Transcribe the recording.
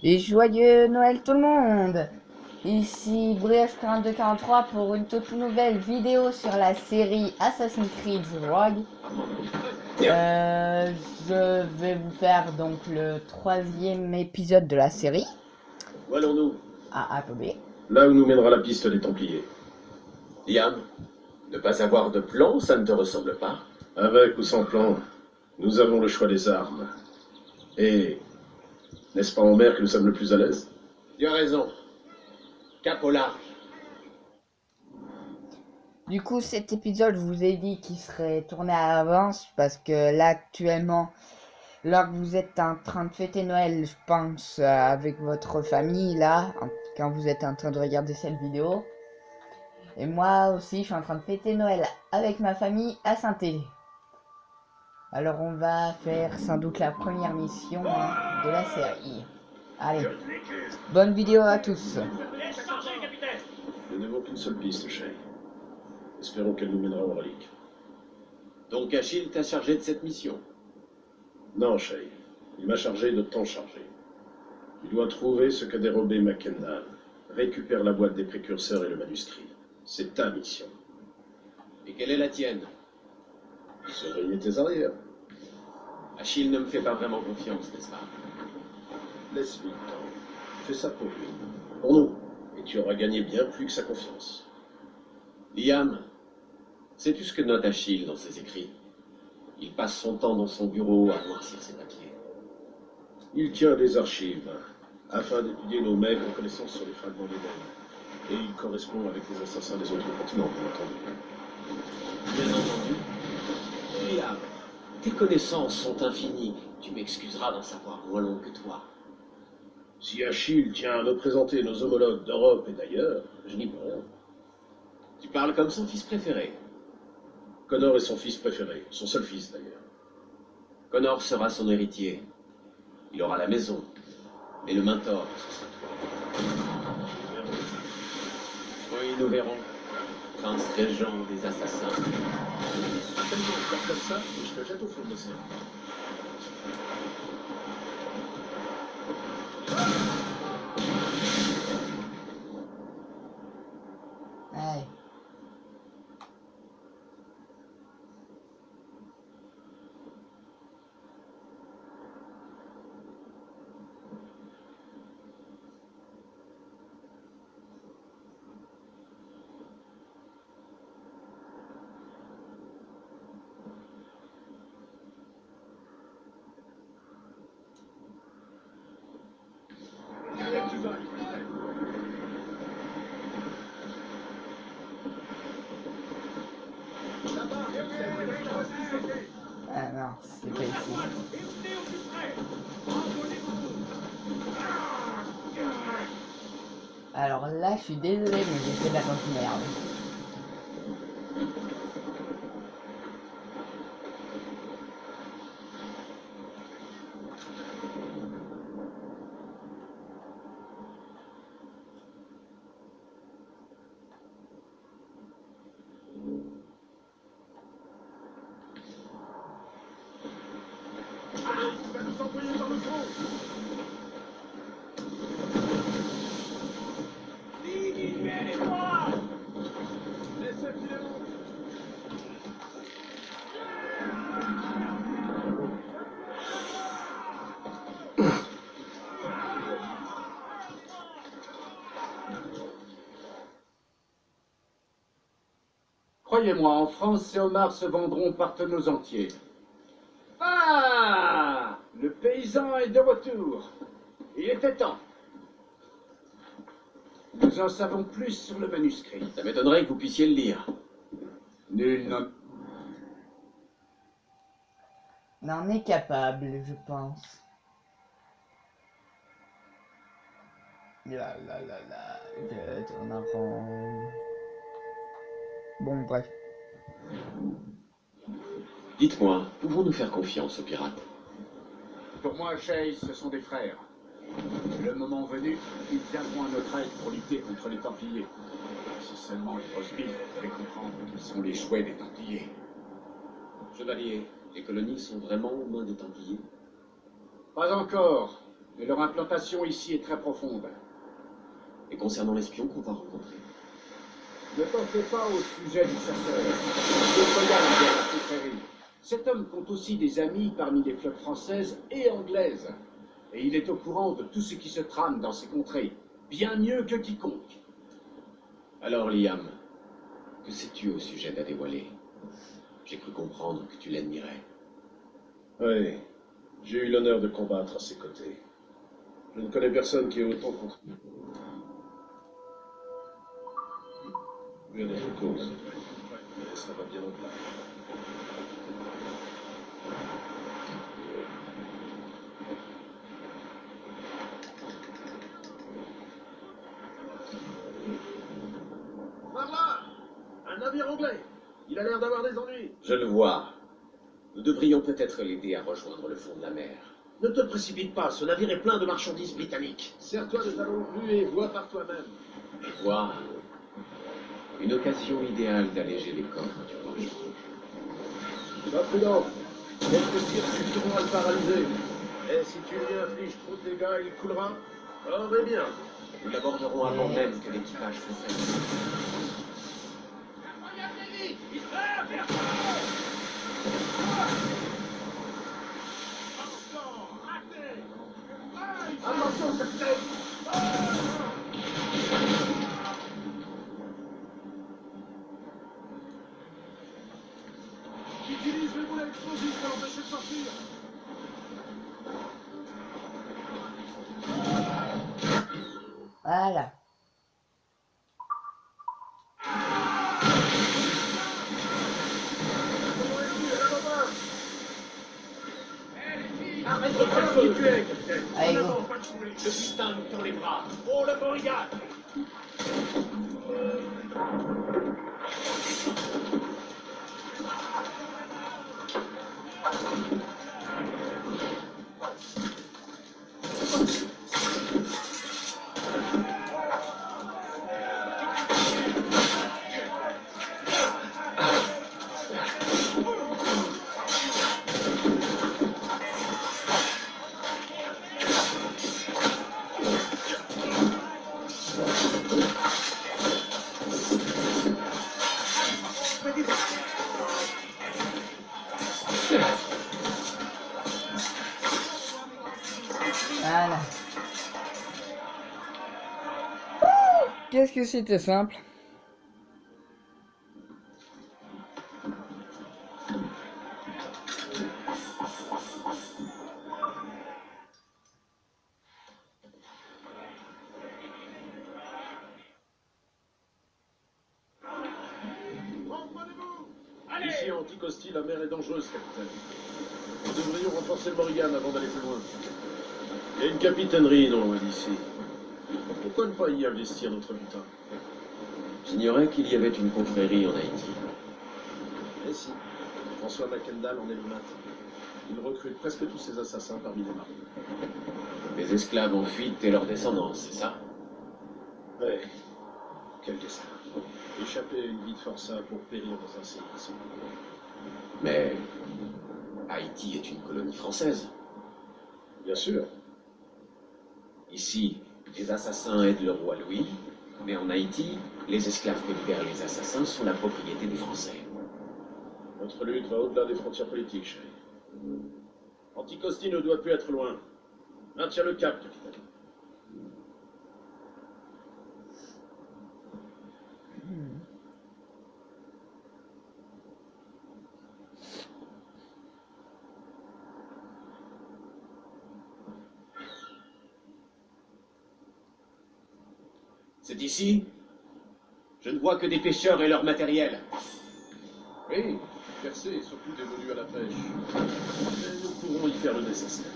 Et joyeux Noël tout le monde! Ici Brief4243 pour une toute nouvelle vidéo sur la série Assassin's Creed Rogue. Je vais vous faire donc le troisième épisode de la série. Où allons-nous? À Atobé. Là où nous mènera la piste des Templiers. Liam, ne pas avoir de plan, ça ne te ressemble pas? Avec ou sans plan, nous avons le choix des armes. Et n'est-ce pas en mer que nous sommes le plus à l'aise? Tu as raison. Cap au large. Du coup, cet épisode, je vous ai dit qu'il serait tourné à l'avance parce que là, actuellement, lors que vous êtes en train de fêter Noël, je pense, avec votre famille, là, quand vous êtes en train de regarder cette vidéo. Et moi aussi, je suis en train de fêter Noël avec ma famille à Saint-Élie. Alors, on va faire sans doute la première mission de la série. Allez, bonne vidéo à tous. Nous n'avons qu'une seule piste, Shay. Espérons qu'elle nous mènera aux reliques. Donc Achille t'a chargé de cette mission? Non, Shay. Il m'a chargé de t'en charger. Tu dois trouver ce qu'a dérobé Mackenna. Récupère la boîte des précurseurs et le manuscrit. C'est ta mission. Et quelle est la tienne? Surveiller tes arrières. Achille ne me fait pas vraiment confiance, n'est-ce pas? Laisse-lui le temps. Fais ça pour lui. Pour nous. Et tu auras gagné bien plus que sa confiance. Liam, sais-tu ce que note Achille dans ses écrits? Il passe son temps dans son bureau à noircir ses papiers. Il tient des archives, afin d'étudier nos maigres connaissances sur les fragments d'Éden. Et il correspond avec les assassins des autres continents, bien entendu. Bien entendu. Liam, tes connaissances sont infinies. Tu m'excuseras d'en savoir moins long que toi. Si Achille tient à me présenter nos homologues d'Europe et d'ailleurs, je n'y peux rien. Tu parles comme son fils préféré. Connor est son fils préféré, son seul fils d'ailleurs. Connor sera son héritier. Il aura la maison. Et le mentor, ce sera toi. Oui, nous verrons. Prince régent des assassins. Tellement fort comme ça, et je te jette au fond de l'océan. Allez. Ah non, c'est pas ici. Alors là, je suis désolé, mais j'ai fait de la grosse merde. Il va nous envoyer dans le fond. Libérez-moi! Laissez filer l'eau. Croyez-moi, en France, ces homards se vendront par tonneaux entiers. Ah! Le paysan est de retour. Il était temps. Nous en savons plus sur le manuscrit. Ça m'étonnerait que vous puissiez le lire. Nul n'en... N'en est capable, je pense. Là, je tourne en rond. Bon, bref. Dites-moi, pouvons-nous faire confiance aux pirates? Pour moi, Chase, ce sont des frères. Le moment venu, ils viendront à notre aide pour lutter contre les Templiers. Si seulement les Rosebifs pouvaient comprendre qu'ils sont les jouets des Templiers. Chevalier, les colonies sont vraiment aux mains des Templiers? Pas encore, Et leur implantation ici est très profonde. Et concernant l'espion qu'on va rencontrer? Ne t'en fais pas au sujet du chasseur. Le voyage vers la confrérie. Cet homme compte aussi des amis parmi les flottes françaises et anglaises. Et il est au courant de tout ce qui se trame dans ces contrées. Bien mieux que quiconque. Alors, Liam, que sais-tu au sujet d'Adewale? J'ai cru comprendre que tu l'admirais. Oui, j'ai eu l'honneur de combattre à ses côtés. Je ne connais personne qui ait autant contribué. Oui, à notre cause. Mais ça va bien au-delà. Par là! Un navire anglais! Il a l'air d'avoir des ennuis. Je le vois. Nous devrions peut-être l'aider à rejoindre le fond de la mer. Ne te précipite pas, ce navire est plein de marchandises britanniques. Sers-toi de talons plus et vois par toi-même. Et voir une occasion idéale d'alléger les coffres du penchant. Sois prudent. Quelques tirs suffiront à le paralyser. Et si tu lui infliges trop de dégâts, il coulera. Or et bien. Nous l'aborderons avant même que l'équipage se fasse. Attention, capitaine! Utilise le boulet explosif pour l'empêcher de sortir. Voilà. Arrête de faire ce que tu es, capitaine. Allez, En go. avant, pas de fouler. Le pistin nous tend les bras. Oh, la brigade! Voilà. Qu'est-ce que c'était simple? Ici, à Anticosti, la mer est dangereuse, capitaine. Nous devrions renforcer le Morrigan avant d'aller plus loin. Il y a une capitainerie non loin d'ici. Pourquoi ne pas y investir notre butin? J'ignorais qu'il y avait une confrérie en Haïti. Eh si, François Mackendal en est le maître. Il recrute presque tous ses assassins parmi les marins. Les esclaves en fuite et leur descendance, c'est ça? Ouais, quel destin. Échapper à une vie de forçat pour périr dans un séisme. Mais Haïti est une colonie française. Bien sûr. Ici, les assassins aident le roi Louis, mais en Haïti, les esclaves que libèrent les assassins sont la propriété des Français. Notre lutte va au-delà des frontières politiques, chérie. Anticosti ne doit plus être loin. Maintiens le cap, capitaine. C'est ici? Je ne vois que des pêcheurs et leur matériel. Oui, percé et surtout dévolu à la pêche. Mais nous pourrons y faire le nécessaire.